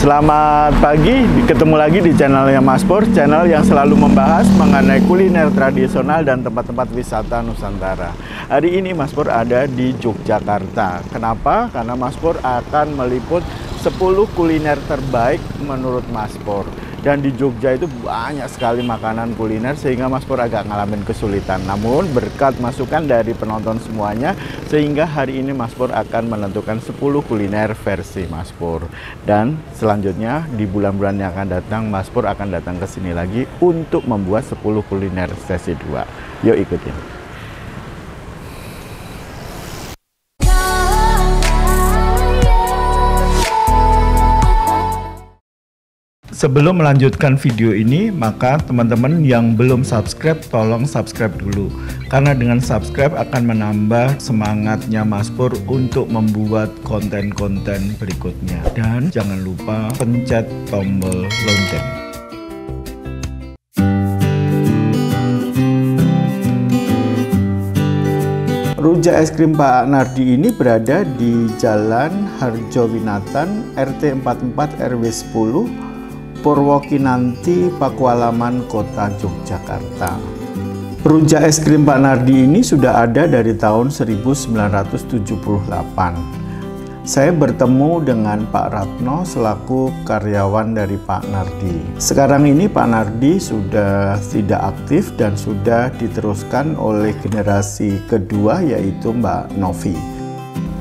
Selamat pagi, ketemu lagi di channelnya Mas Pur, channel yang selalu membahas mengenai kuliner tradisional dan tempat-tempat wisata Nusantara. Hari ini Mas Pur ada di Yogyakarta. Kenapa? Karena Mas Pur akan meliput 10 kuliner terbaik menurut Mas Pur. Dan di Jogja itu banyak sekali makanan kuliner sehingga Mas Pur agak ngalamin kesulitan. Namun berkat masukan dari penonton semuanya, sehingga hari ini Mas Pur akan menentukan 10 kuliner versi Mas Pur. Dan selanjutnya di bulan-bulan yang akan datang, Mas Pur akan datang ke sini lagi untuk membuat 10 kuliner sesi 2. Yuk ikutin. Sebelum melanjutkan video ini, maka teman-teman yang belum subscribe, tolong subscribe dulu. Karena dengan subscribe akan menambah semangatnya Mas Pur untuk membuat konten-konten berikutnya. Dan jangan lupa pencet tombol lonceng. Rujak es krim Pak Nardi ini berada di Jalan Harjowinatan, RT 44 RW 10, Purwokinanti, Pakualaman, Kota Yogyakarta. Rujak es krim Pak Nardi ini sudah ada dari tahun 1978. Saya bertemu dengan Pak Ratno selaku karyawan dari Pak Nardi. Sekarang ini Pak Nardi sudah tidak aktif dan sudah diteruskan oleh generasi kedua, yaitu Mbak Novi.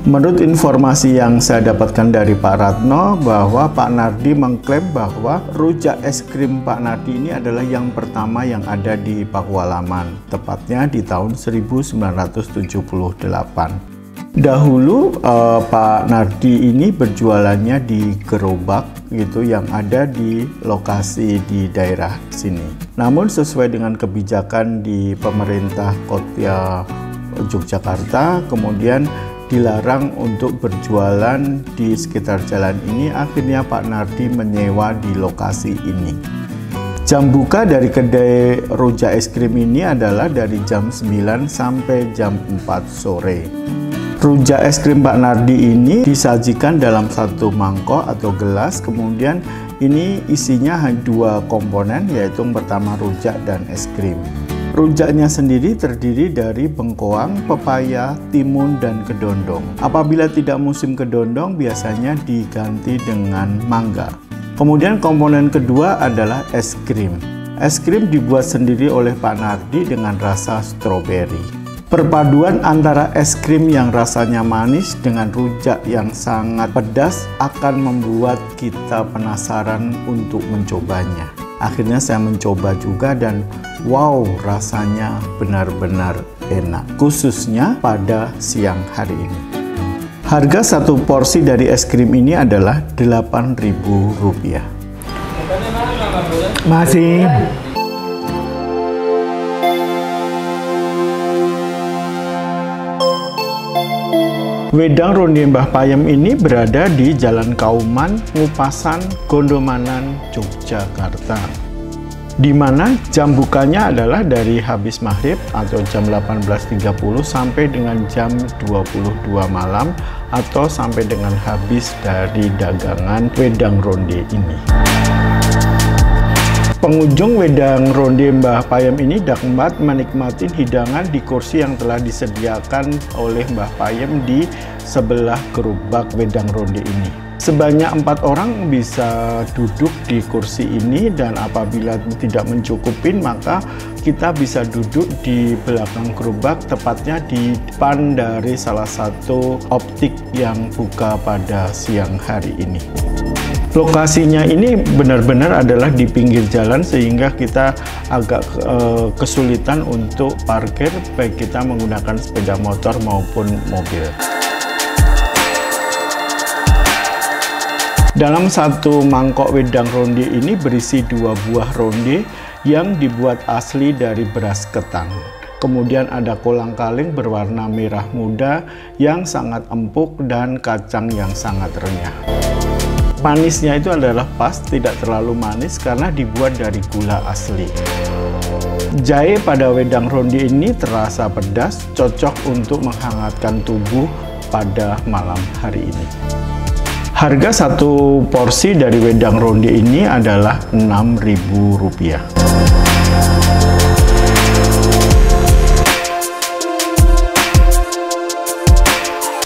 Menurut informasi yang saya dapatkan dari Pak Ratno, bahwa Pak Nardi mengklaim bahwa rujak es krim Pak Nardi ini adalah yang pertama yang ada di Pakualaman, tepatnya di tahun 1978. Dahulu Pak Nardi ini berjualannya di gerobak gitu yang ada di lokasi di daerah sini. Namun sesuai dengan kebijakan di pemerintah Kota Yogyakarta, kemudian dilarang untuk berjualan di sekitar jalan ini. Akhirnya Pak Nardi menyewa di lokasi ini. Jam buka dari kedai rujak es krim ini adalah dari jam 9 sampai jam 4 sore. Rujak es krim Pak Nardi ini disajikan dalam satu mangkok atau gelas, kemudian ini isinya hanya 2 komponen, yaitu yang pertama rujak dan es krim. Rujaknya sendiri terdiri dari bengkoang, pepaya, timun, dan kedondong. Apabila tidak musim kedondong, biasanya diganti dengan mangga. Kemudian komponen kedua adalah es krim. Es krim dibuat sendiri oleh Pak Nardi dengan rasa stroberi. Perpaduan antara es krim yang rasanya manis dengan rujak yang sangat pedas akan membuat kita penasaran untuk mencobanya. Akhirnya saya mencoba juga dan wow, rasanya benar-benar enak, khususnya pada siang hari ini. Harga satu porsi dari es krim ini adalah Rp8.000. Masih. Wedang Ronde Mbah Payem ini berada di Jalan Kauman, Ngupasan, Gondomanan, Yogyakarta. Di mana jam bukanya adalah dari habis maghrib atau jam 18.30 sampai dengan jam 22 malam atau sampai dengan habis dari dagangan wedang ronde ini. Pengunjung wedang ronde Mbah Payem ini dapat menikmati hidangan di kursi yang telah disediakan oleh Mbah Payem di sebelah gerobak wedang ronde ini. Sebanyak 4 orang bisa duduk di kursi ini, dan apabila tidak mencukupin maka kita bisa duduk di belakang gerobak, tepatnya di depan dari salah satu optik yang buka pada siang hari ini. Lokasinya ini benar-benar adalah di pinggir jalan sehingga kita agak kesulitan untuk parkir, baik kita menggunakan sepeda motor maupun mobil. Dalam satu mangkok wedang ronde ini berisi 2 buah ronde yang dibuat asli dari beras ketan. Kemudian ada kolang-kaling berwarna merah muda yang sangat empuk dan kacang yang sangat renyah. Manisnya itu adalah pas, tidak terlalu manis karena dibuat dari gula asli. Jahe pada wedang ronde ini terasa pedas, cocok untuk menghangatkan tubuh pada malam hari ini. Harga satu porsi dari wedang ronde ini adalah Rp6.000.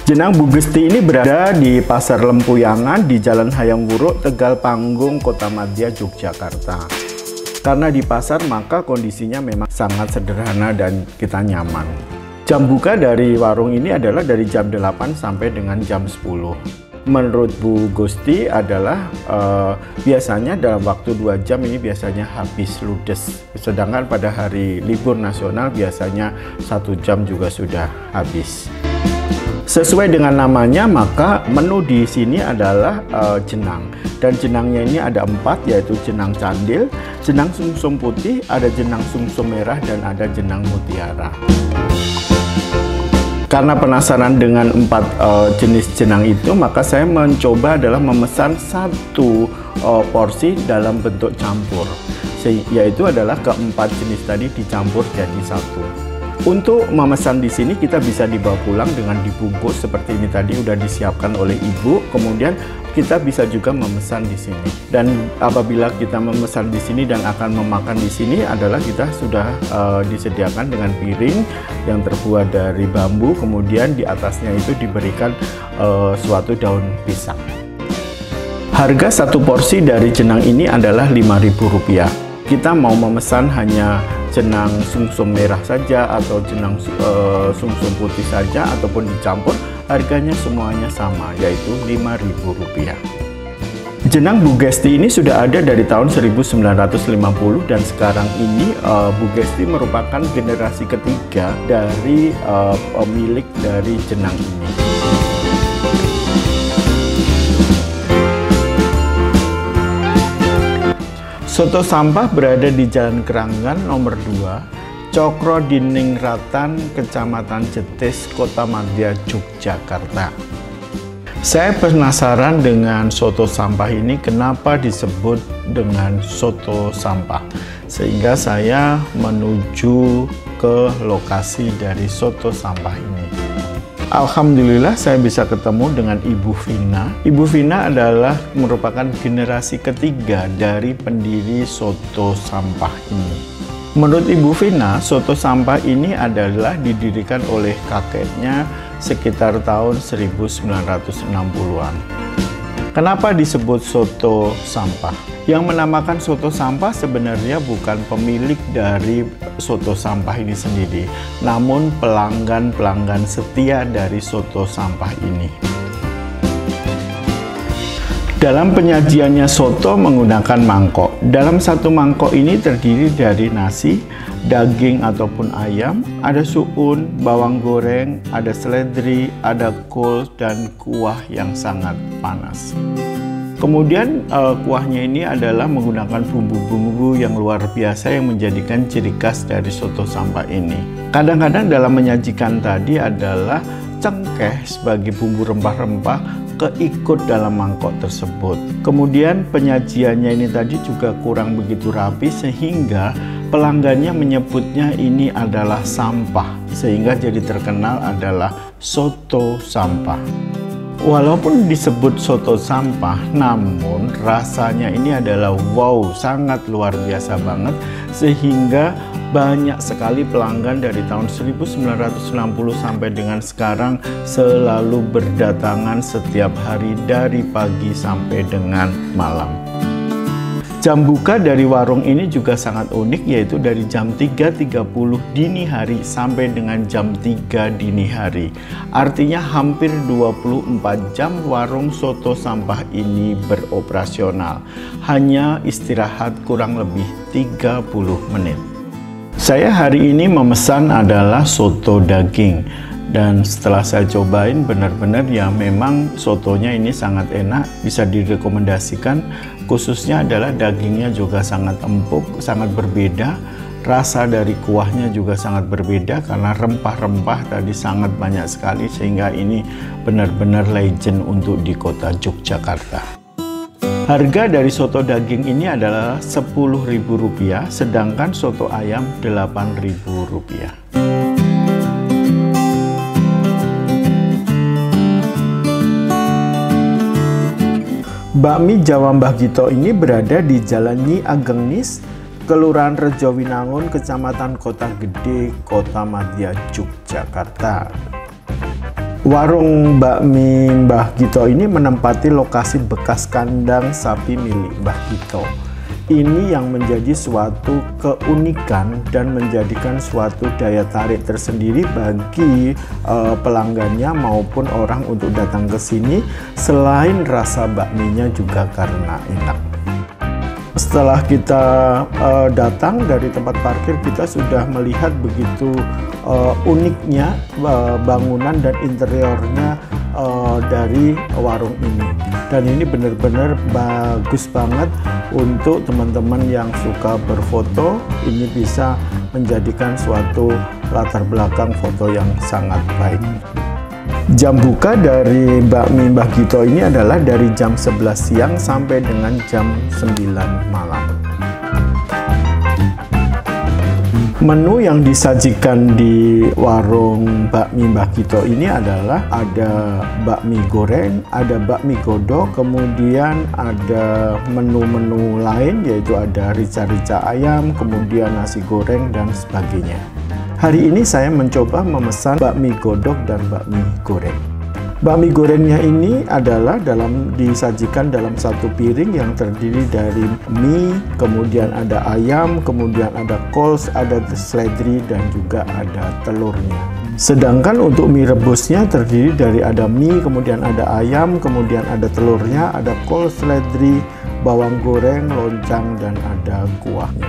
Jenang Bu Gesti ini berada di Pasar Lempuyangan di Jalan Hayam Wuruk, Tegal Panggung, Kotamadya, Yogyakarta. Karena di pasar maka kondisinya memang sangat sederhana dan kita nyaman. Jam buka dari warung ini adalah dari jam 8 sampai dengan jam 10. Menurut Bu Gusti adalah biasanya dalam waktu 2 jam ini biasanya habis ludes. Sedangkan pada hari libur nasional biasanya 1 jam juga sudah habis. Sesuai dengan namanya, maka menu di sini adalah jenang. Dan jenangnya ini ada 4, yaitu jenang candil, jenang sumsum putih, ada jenang sumsum merah, dan ada jenang mutiara. Karena penasaran dengan 4 jenis jenang itu, maka saya mencoba adalah memesan 1 porsi dalam bentuk campur, yaitu adalah ke-4 jenis tadi dicampur jadi 1. Untuk memesan di sini kita bisa dibawa pulang dengan dibungkus seperti ini tadi udah disiapkan oleh ibu. Kemudian kita bisa juga memesan di sini. Dan apabila kita memesan di sini dan akan memakan di sini adalah kita sudah disediakan dengan piring yang terbuat dari bambu. Kemudian di atasnya itu diberikan suatu daun pisang. Harga satu porsi dari jenang ini adalah Rp5.000. Kita mau memesan hanya jenang sumsum merah saja atau jenang sumsum putih saja ataupun dicampur, harganya semuanya sama, yaitu Rp5.000. Jenang Bu Gesti ini sudah ada dari tahun 1950 dan sekarang ini Bu Gesti merupakan generasi ketiga dari pemilik dari jenang ini. Soto Sampah berada di Jalan Keranggan nomor 2, Cokro Diningratan, Kecamatan Jetis, Kotamadya, Yogyakarta. Saya penasaran dengan soto sampah ini, kenapa disebut dengan soto sampah. Sehingga saya menuju ke lokasi dari soto sampah ini. Alhamdulillah saya bisa ketemu dengan Ibu Vina. Ibu Vina adalah merupakan generasi ketiga dari pendiri soto sampah ini. Menurut Ibu Vina, soto sampah ini adalah didirikan oleh kakeknya sekitar tahun 1960-an. Kenapa disebut soto sampah? Yang menamakan soto sampah sebenarnya bukan pemilik dari soto sampah ini sendiri, namun pelanggan-pelanggan setia dari soto sampah ini. Dalam penyajiannya soto menggunakan mangkok. Dalam satu mangkok ini terdiri dari nasi, daging ataupun ayam, ada suun, bawang goreng, ada seledri, ada kol, dan kuah yang sangat panas. Kemudian kuahnya ini adalah menggunakan bumbu-bumbu yang luar biasa yang menjadikan ciri khas dari soto sampah ini. Kadang-kadang dalam menyajikan tadi adalah cengkeh sebagai bumbu rempah-rempah keikut dalam mangkok tersebut. Kemudian penyajiannya ini tadi juga kurang begitu rapi sehingga pelanggannya menyebutnya ini adalah sampah, sehingga jadi terkenal adalah soto sampah. Walaupun disebut soto sampah, namun rasanya ini adalah wow, sangat luar biasa banget, sehingga banyak sekali pelanggan dari tahun 1960 sampai dengan sekarang selalu berdatangan setiap hari dari pagi sampai dengan malam. Jam buka dari warung ini juga sangat unik, yaitu dari jam 3.30 dini hari sampai dengan jam 3 dini hari. Artinya hampir 24 jam warung soto sampah ini beroperasional. Hanya istirahat kurang lebih 30 menit. Saya hari ini memesan adalah soto daging. Dan setelah saya cobain benar-benar ya memang sotonya ini sangat enak, bisa direkomendasikan. Khususnya adalah dagingnya juga sangat empuk, sangat berbeda. Rasa dari kuahnya juga sangat berbeda karena rempah-rempah tadi sangat banyak sekali, sehingga ini benar-benar legend untuk di kota Yogyakarta. Harga dari soto daging ini adalah Rp10.000, sedangkan soto ayam Rp8.000. Bakmi Jawa Mbah Gito ini berada di Jalan Nyi Ageng Nis, Kelurahan Rejowinangun, Kecamatan Kota Gede, Kota Madya, Yogyakarta. Warung bakmi Mbah Gito ini menempati lokasi bekas kandang sapi milik Mbah Gito. Ini yang menjadi suatu keunikan dan menjadikan suatu daya tarik tersendiri bagi pelanggannya maupun orang untuk datang ke sini, selain rasa bakminya juga karena enak. Setelah kita datang dari tempat parkir, kita sudah melihat begitu uniknya bangunan dan interiornya dari warung ini. Dan ini benar-benar bagus banget untuk teman-teman yang suka berfoto. Ini bisa menjadikan suatu latar belakang foto yang sangat baik. Jam buka dari bakmi Mbah Gito ini adalah dari jam 11 siang sampai dengan jam 9 malam. Menu yang disajikan di warung bakmi Mbah Gito ini adalah ada bakmi goreng, ada bakmi godok, kemudian ada menu-menu lain yaitu ada rica-rica ayam, kemudian nasi goreng dan sebagainya. Hari ini saya mencoba memesan bakmi godok dan bakmi goreng. Bakmi gorengnya ini adalah disajikan dalam satu piring yang terdiri dari mie, kemudian ada ayam, kemudian ada kols, ada seledri, dan juga ada telurnya. Sedangkan untuk mie rebusnya terdiri dari ada mie, kemudian ada ayam, kemudian ada telurnya, ada kol, seledri, bawang goreng, loncang, dan ada kuahnya.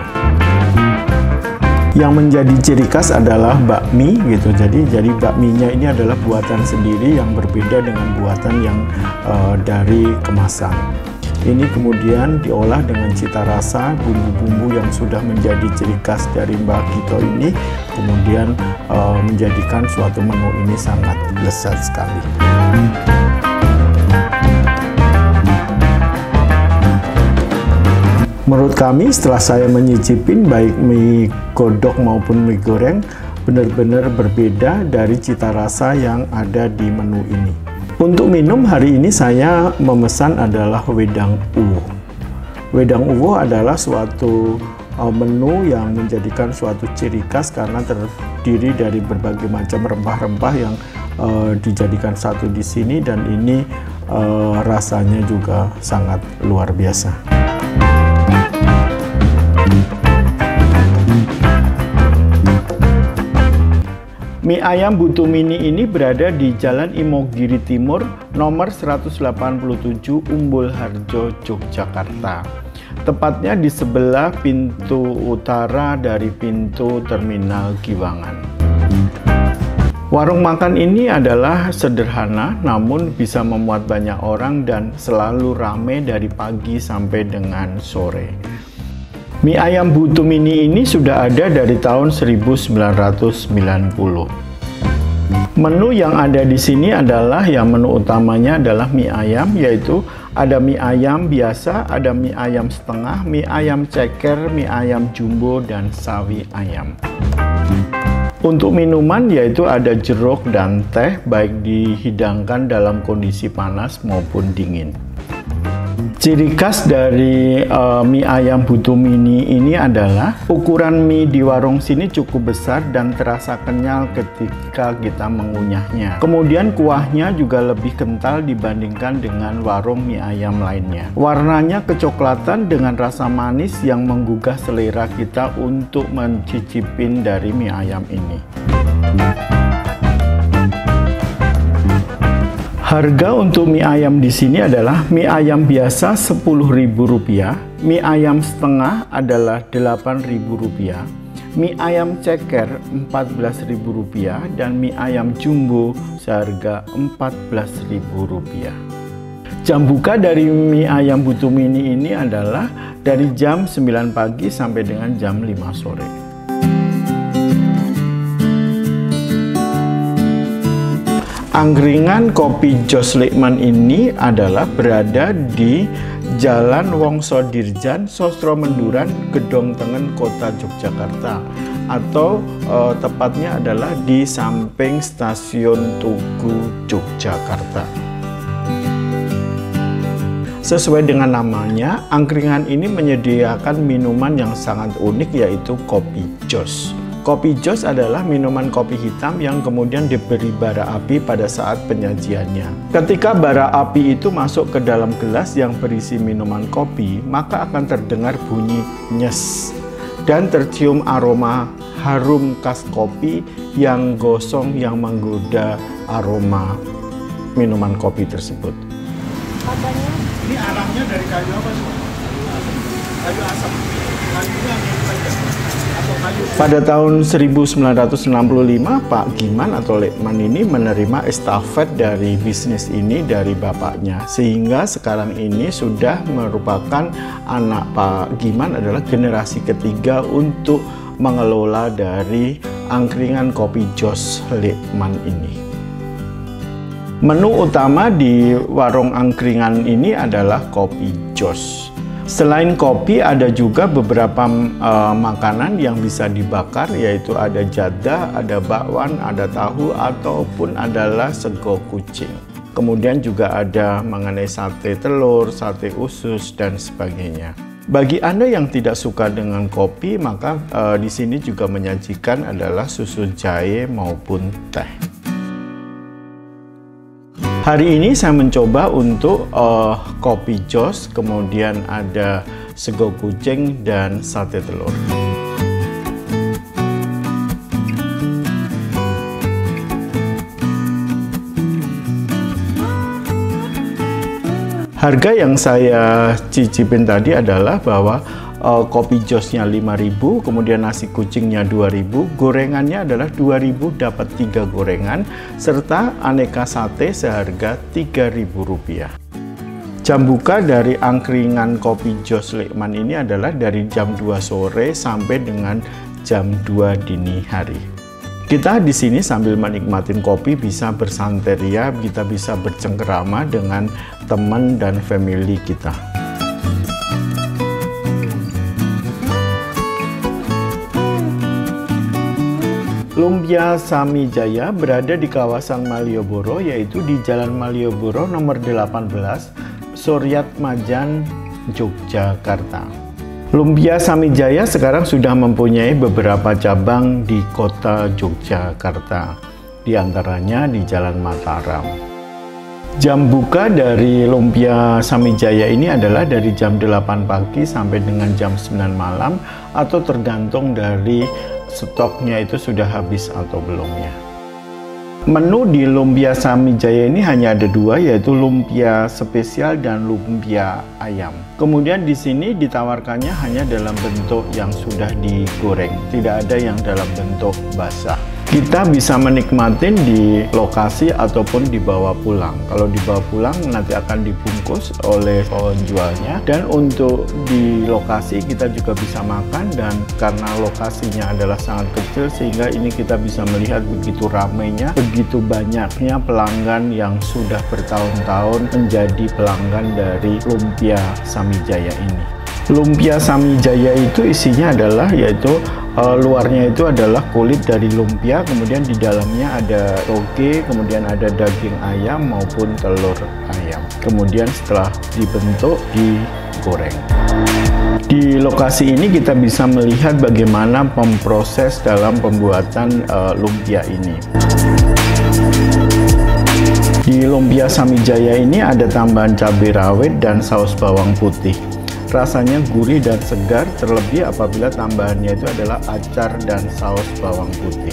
Yang menjadi ciri khas adalah bakmi gitu. Jadi bakminya ini adalah buatan sendiri yang berbeda dengan buatan yang dari kemasan. Ini kemudian diolah dengan cita rasa bumbu-bumbu yang sudah menjadi ciri khas dari Mbah Gito ini, kemudian menjadikan suatu menu ini sangat lezat sekali. Menurut kami, setelah saya menyicipin baik mie godok maupun mie goreng, benar-benar berbeda dari cita rasa yang ada di menu ini. Untuk minum hari ini saya memesan adalah wedang uwo. Wedang uwo adalah suatu menu yang menjadikan suatu ciri khas karena terdiri dari berbagai macam rempah-rempah yang dijadikan satu di sini, dan ini rasanya juga sangat luar biasa. Mie ayam Butu Mini ini berada di Jalan Imogiri Timur, nomor 187 Umbul Harjo, Yogyakarta. Tepatnya di sebelah pintu utara dari pintu Terminal Giwangan. Warung makan ini adalah sederhana, namun bisa memuat banyak orang dan selalu ramai dari pagi sampai dengan sore. Mie ayam Butu Mini ini sudah ada dari tahun 1990. Menu yang ada di sini adalah menu utamanya adalah mie ayam, yaitu ada mie ayam biasa, ada mie ayam setengah, mie ayam ceker, mie ayam jumbo, dan sawi ayam. Untuk minuman yaitu ada jeruk dan teh, baik dihidangkan dalam kondisi panas maupun dingin. Ciri khas dari mie ayam Butu Mini ini adalah ukuran mie di warung sini cukup besar dan terasa kenyal ketika kita mengunyahnya. Kemudian kuahnya juga lebih kental dibandingkan dengan warung mie ayam lainnya. Warnanya kecoklatan dengan rasa manis yang menggugah selera kita untuk mencicipin dari mie ayam ini. Harga untuk mie ayam di sini adalah mie ayam biasa Rp10.000, mie ayam setengah adalah Rp8.000, mie ayam ceker Rp14.000, dan mie ayam jumbo seharga Rp14.000. Jam buka dari mie ayam Butu Mini ini adalah dari jam 9 pagi sampai dengan jam 5 sore. Angkringan Kopi Jos Lekman ini adalah berada di Jalan Wongso Dirjan, Sosro Menduran, Gedong Tengen, Kota Yogyakarta, atau tepatnya adalah di samping Stasiun Tugu, Yogyakarta. Sesuai dengan namanya, angkringan ini menyediakan minuman yang sangat unik, yaitu kopi jos. Kopi jos adalah minuman kopi hitam yang kemudian diberi bara api pada saat penyajiannya. Ketika bara api itu masuk ke dalam gelas yang berisi minuman kopi, maka akan terdengar bunyi nyes dan tercium aroma harum khas kopi yang gosong yang menggoda aroma minuman kopi tersebut. Katanya ini arangnya dari kayu apa sih? Kayu asam. Kayunya atau kayu. Pada tahun 1965, Pak Giman atau Lekman ini menerima estafet dari bisnis ini dari bapaknya, sehingga sekarang ini sudah merupakan anak Pak Giman adalah generasi ketiga untuk mengelola dari angkringan kopi jos Lekman ini. Menu utama di warung angkringan ini adalah kopi jos. Selain kopi, ada juga beberapa makanan yang bisa dibakar, yaitu ada jadah, ada bakwan, ada tahu, ataupun adalah sego kucing. Kemudian juga ada mengenai sate telur, sate usus, dan sebagainya. Bagi Anda yang tidak suka dengan kopi, maka di sini juga menyajikan adalah susu jahe maupun teh. Hari ini saya mencoba untuk kopi jos, kemudian ada sego kucing dan sate telur. Harga yang saya cicipin tadi adalah bahwa kopi josnya 5.000, kemudian nasi kucingnya 2.000, gorengannya adalah 2.000 dapat 3 gorengan, serta aneka sate seharga Rp3.000. Jam buka dari angkringan kopi jos Lekman ini adalah dari jam 2 sore sampai dengan jam 2 dini hari. Kita di sini sambil menikmatin kopi bisa bersanteria, kita bisa bercengkerama dengan teman dan family kita. Lumpia Samijaya berada di kawasan Malioboro, yaitu di Jalan Malioboro nomor 18, Suryat Majan, Yogyakarta. Lumpia Samijaya sekarang sudah mempunyai beberapa cabang di kota Yogyakarta, di antaranya di Jalan Mataram. Jam buka dari Lumpia Samijaya ini adalah dari jam 8 pagi sampai dengan jam 9 malam, atau tergantung dari stoknya itu sudah habis atau belum ya. Menu di Lumpia Samijaya ini hanya ada dua, yaitu lumpia spesial dan lumpia ayam. Kemudian di sini ditawarkannya hanya dalam bentuk yang sudah digoreng, tidak ada yang dalam bentuk basah. Kita bisa menikmatin di lokasi ataupun dibawa pulang. Kalau dibawa pulang nanti akan dibungkus oleh penjualnya, dan untuk di lokasi kita juga bisa makan, dan karena lokasinya adalah sangat kecil sehingga ini kita bisa melihat begitu ramainya, begitu banyaknya pelanggan yang sudah bertahun-tahun menjadi pelanggan dari Lumpia Samijaya ini. Lumpia Samijaya itu isinya adalah yaitu luarnya itu adalah kulit dari lumpia, kemudian di dalamnya ada toge, kemudian ada daging ayam maupun telur ayam. Kemudian setelah dibentuk digoreng. Di lokasi ini kita bisa melihat bagaimana proses dalam pembuatan lumpia ini. Di Lumpia Samijaya ini ada tambahan cabai rawit dan saus bawang putih. Rasanya gurih dan segar, terlebih apabila tambahannya itu adalah acar dan saus bawang putih.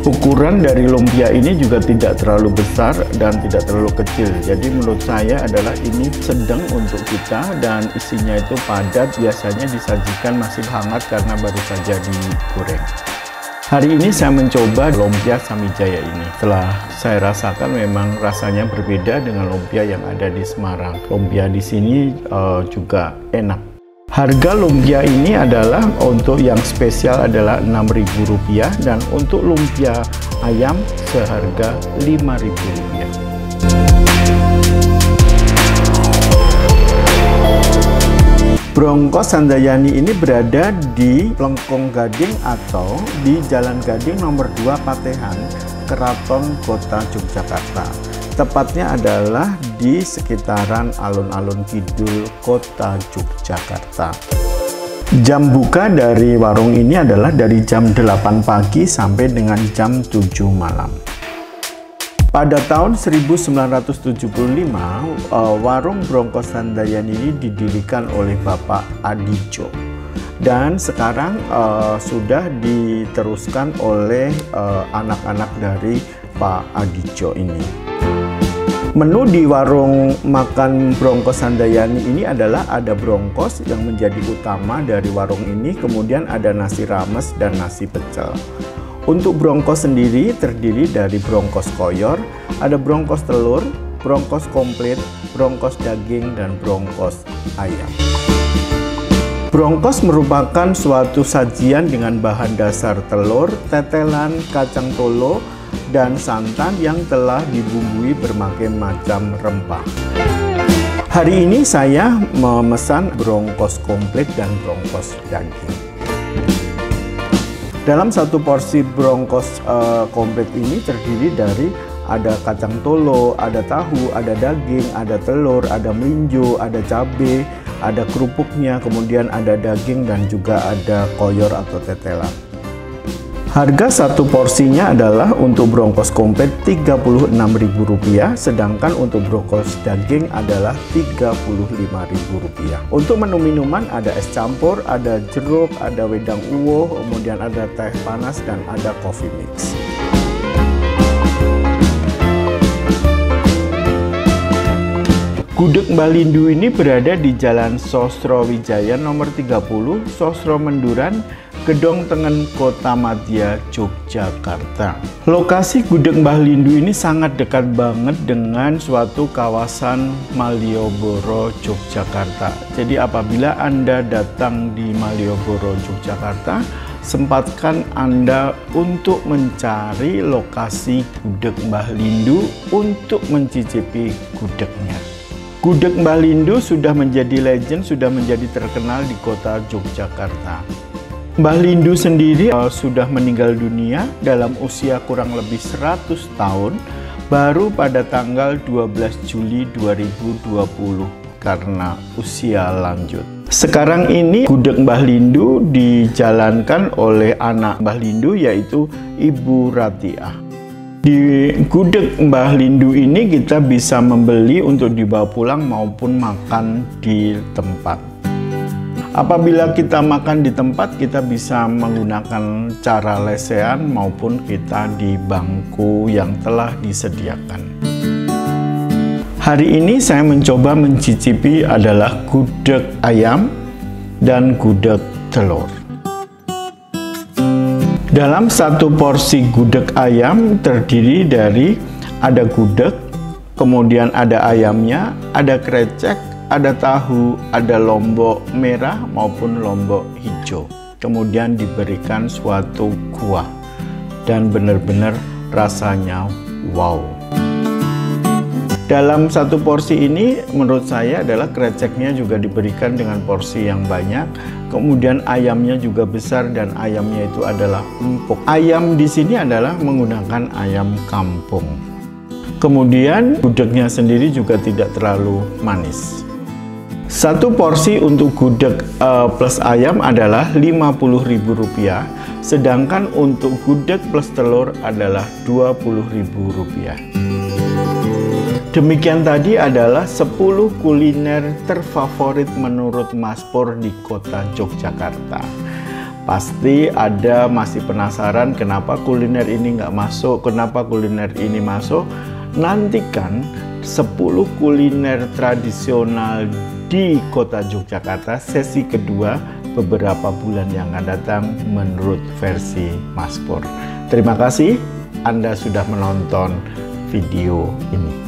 Ukuran dari lumpia ini juga tidak terlalu besar dan tidak terlalu kecil. Jadi menurut saya adalah ini sedang untuk kita, dan isinya itu padat, biasanya disajikan masih hangat karena baru saja digoreng. Hari ini saya mencoba Lumpia Samijaya ini. Setelah saya rasakan memang rasanya berbeda dengan lumpia yang ada di Semarang. Lumpia di sini juga enak. Harga lumpia ini adalah untuk yang spesial adalah Rp6.000 dan untuk lumpia ayam seharga Rp5.000. Brongkos Handayani ini berada di Lengkong Gading atau di Jalan Gading nomor 2 Patehan, Keraton Kota Yogyakarta. tepatnya adalah di sekitaran alun-alun kidul kota Yogyakarta. Jam buka dari warung ini adalah dari jam 8 pagi sampai dengan jam 7 malam. Pada tahun 1975, warung Brongkos Handayani ini didirikan oleh Bapak Adijo. Dan sekarang sudah diteruskan oleh anak-anak dari Pak Adijo ini. Menu di warung makan Brongkos Handayani ini adalah ada brongkos yang menjadi utama dari warung ini, kemudian ada nasi rames dan nasi pecel. Untuk brongkos sendiri terdiri dari brongkos koyor, ada brongkos telur, brongkos komplit, brongkos daging, dan brongkos ayam. Brongkos merupakan suatu sajian dengan bahan dasar telur, tetelan, kacang tolo, dan santan yang telah dibumbui berbagai macam rempah. Hari ini saya memesan brongkos komplit dan brongkos daging. Dalam satu porsi brongkos komplit ini terdiri dari ada kacang tolo, ada tahu, ada daging, ada telur, ada melinjo, ada cabai, ada kerupuknya, kemudian ada daging dan juga ada koyor atau tetelan. Harga satu porsinya adalah untuk brongkos komplit Rp36.000, sedangkan untuk brongkos daging adalah Rp35.000. Untuk menu minuman ada es campur, ada jeruk, ada wedang uwoh, kemudian ada teh panas dan ada coffee mix. Gudeg Mbah Lindu ini berada di Jalan Sosrowijaya nomor 30, Sosro Menduran, Gedong Tengen, Kota Madya, Yogyakarta. Lokasi Gudeg Mbah Lindu ini sangat dekat banget dengan suatu kawasan Malioboro, Yogyakarta. Jadi apabila Anda datang di Malioboro, Yogyakarta, sempatkan Anda untuk mencari lokasi Gudeg Mbah Lindu untuk mencicipi gudegnya. Gudeg Mbah Lindu sudah menjadi legend, sudah menjadi terkenal di kota Yogyakarta. Mbah Lindu sendiri sudah meninggal dunia dalam usia kurang lebih 100 tahun baru pada tanggal 12 Juli 2020 karena usia lanjut. Sekarang ini Gudeg Mbah Lindu dijalankan oleh anak Mbah Lindu yaitu Ibu Ratiah. Di Gudeg Mbah Lindu ini kita bisa membeli untuk dibawa pulang maupun makan di tempat. Apabila kita makan di tempat, kita bisa menggunakan cara lesehan maupun kita di bangku yang telah disediakan. Hari ini saya mencoba mencicipi adalah gudeg ayam dan gudeg telur. Dalam satu porsi gudeg ayam terdiri dari ada gudeg, kemudian ada ayamnya, ada krecek, ada tahu, ada lombok merah maupun lombok hijau. Kemudian diberikan suatu kuah dan benar-benar rasanya wow. Dalam satu porsi ini menurut saya adalah kreceknya juga diberikan dengan porsi yang banyak. Kemudian ayamnya juga besar dan ayamnya itu adalah empuk. Ayam di sini adalah menggunakan ayam kampung. Kemudian gudegnya sendiri juga tidak terlalu manis. Satu porsi untuk gudeg plus ayam adalah Rp50.000, sedangkan untuk gudeg plus telur adalah Rp20.000. Demikian tadi adalah 10 kuliner terfavorit menurut Mas Pur di kota Yogyakarta. Pasti ada masih penasaran kenapa kuliner ini nggak masuk, kenapa kuliner ini masuk. Nantikan 10 kuliner tradisional di kota Yogyakarta sesi kedua beberapa bulan yang akan datang menurut versi Mas Pur. Terima kasih Anda sudah menonton video ini.